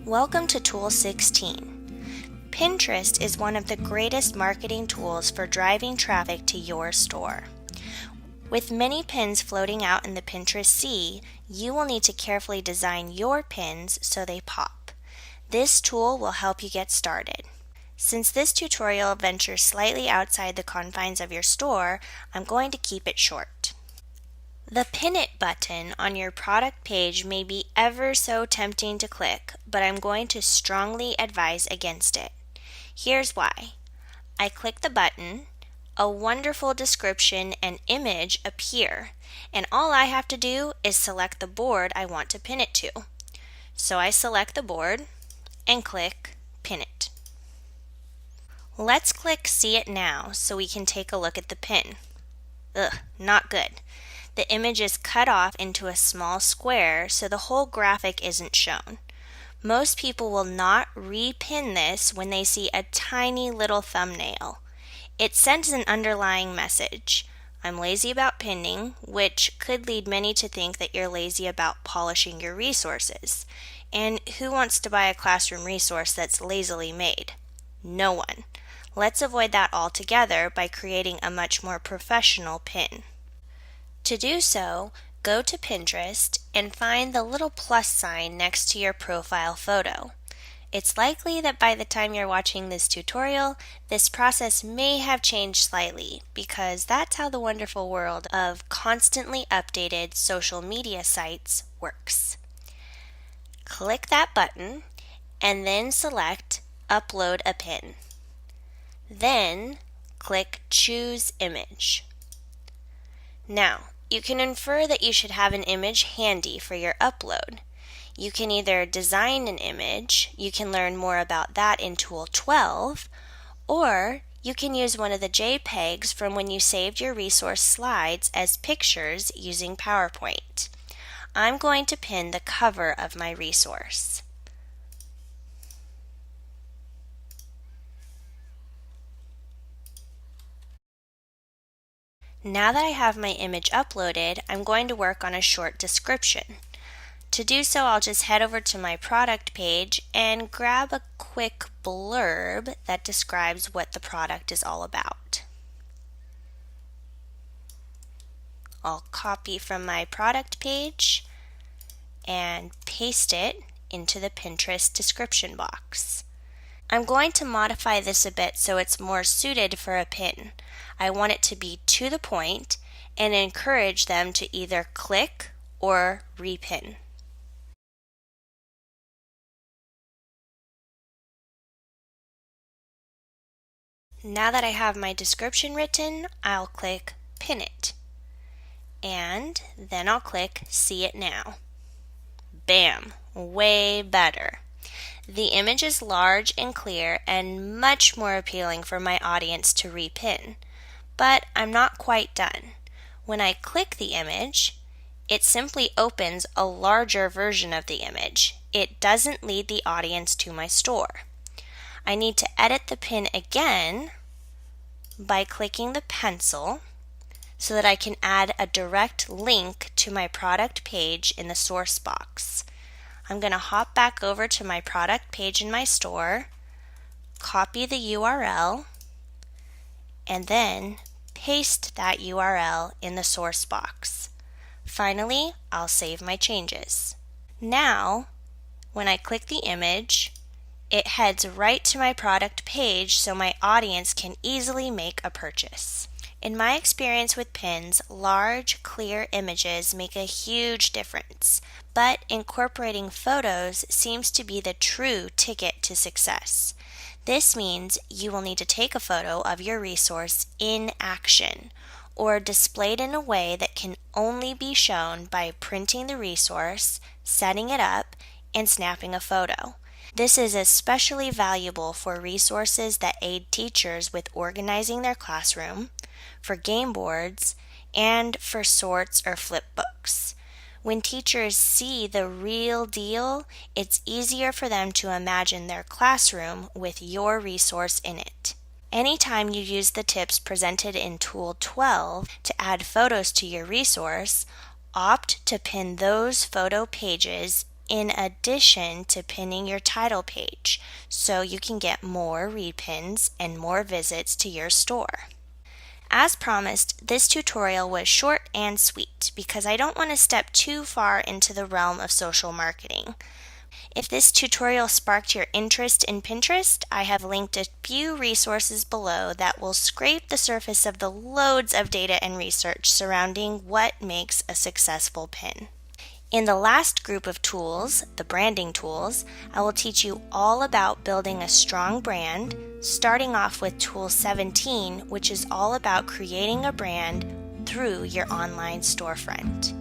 Welcome to Tool 16. Pinterest is one of the greatest marketing tools for driving traffic to your store. With many pins floating out in the Pinterest sea, you will need to carefully design your pins so they pop. This tool will help you get started. Since this tutorial ventures slightly outside the confines of your store, I'm going to keep it short. The Pin It button on your product page may be ever so tempting to click, but I'm going to strongly advise against it. Here's why. I click the button, a wonderful description and image appear, and all I have to do is select the board I want to pin it to. So I select the board and click Pin It. Let's click See It Now so we can take a look at the pin. Not good. The image is cut off into a small square, so the whole graphic isn't shown. Most people will not repin this when they see a tiny little thumbnail. It sends an underlying message. I'm lazy about pinning, which could lead many to think that you're lazy about polishing your resources. And who wants to buy a classroom resource that's lazily made? No one. Let's avoid that altogether by creating a much more professional pin. To do so, go to Pinterest and find the little plus sign next to your profile photo. It's likely that by the time you're watching this tutorial, this process may have changed slightly because that's how the wonderful world of constantly updated social media sites works. Click that button and then select Upload a Pin. Then click Choose Image. Now, you can infer that you should have an image handy for your upload. You can either design an image, you can learn more about that in Tool 12, or you can use one of the JPEGs from when you saved your resource slides as pictures using PowerPoint. I'm going to pin the cover of my resource. Now that I have my image uploaded, I'm going to work on a short description. To do so, I'll just head over to my product page and grab a quick blurb that describes what the product is all about. I'll copy from my product page and paste it into the Pinterest description box. I'm going to modify this a bit so it's more suited for a pin. I want it to be to the point and encourage them to either click or repin. Now that I have my description written, I'll click Pin It. And then I'll click See It Now. Bam! Way better. The image is large and clear and much more appealing for my audience to repin. But I'm not quite done. When I click the image, it simply opens a larger version of the image. It doesn't lead the audience to my store. I need to edit the pin again by clicking the pencil so that I can add a direct link to my product page in the source box. I'm going to hop back over to my product page in my store, copy the URL, and then paste that URL in the source box. Finally, I'll save my changes. Now, when I click the image, it heads right to my product page so my audience can easily make a purchase. In my experience with pins, large, clear images make a huge difference, but incorporating photos seems to be the true ticket to success. This means you will need to take a photo of your resource in action, or displayed in a way that can only be shown by printing the resource, setting it up, and snapping a photo. This is especially valuable for resources that aid teachers with organizing their classroom, for game boards, and for sorts or flip books. When teachers see the real deal, it's easier for them to imagine their classroom with your resource in it. Anytime you use the tips presented in Tool 12 to add photos to your resource, opt to pin those photo pages in addition to pinning your title page, so you can get more repins and more visits to your store. As promised, this tutorial was short and sweet because I don't want to step too far into the realm of social marketing. If this tutorial sparked your interest in Pinterest, I have linked a few resources below that will scrape the surface of the loads of data and research surrounding what makes a successful pin. In the last group of tools, the branding tools, I will teach you all about building a strong brand, starting off with tool 17, which is all about creating a brand through your online storefront.